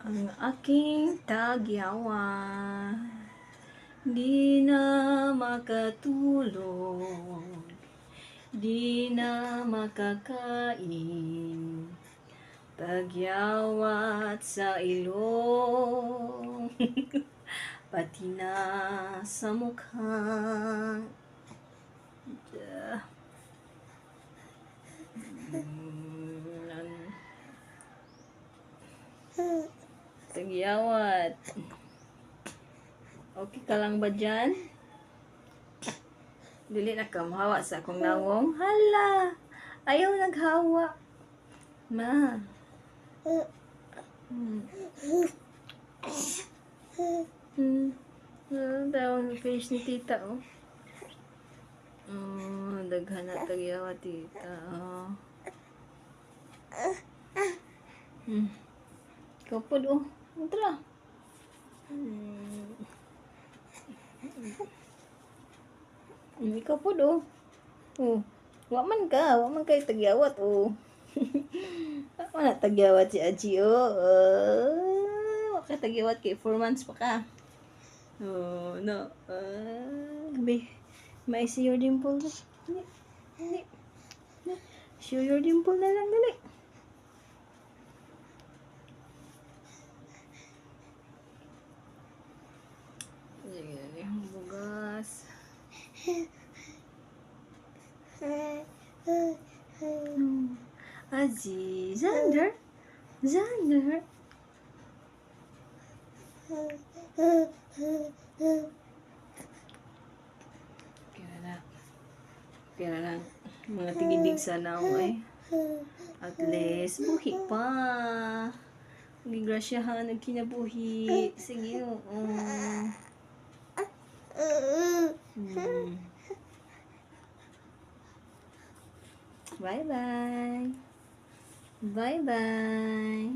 Ang aking tagyawa, di na makatulog, di na makakain, tagyawat sa ilong, pati na sa mukha. Tagyawat. Okay ka lang ba dyan? Dili na ka mahawa sa akong nawong. Hala! Ayaw naghawa. Ma. Tawang face ni tita, oh. Daghan na tagyawat, tita. Ikaw po, oh. Tara. Ikaw po, oh. Wa man kay tagyawat, oh. Wa man na tagyawat si Aji, oh. Wa ka tagyawat kay 4 months pa ka. Oh, no. May see your dimple. Dali. Show your dimple na lang, dali. Sige, bugas. Aji, Xander. Kaya lang, mga tigidig sa naong ay. At least, buhi pa. Gigrasyahan, nagkinabuhi. Sige, oo. Bye-bye. Bye-bye.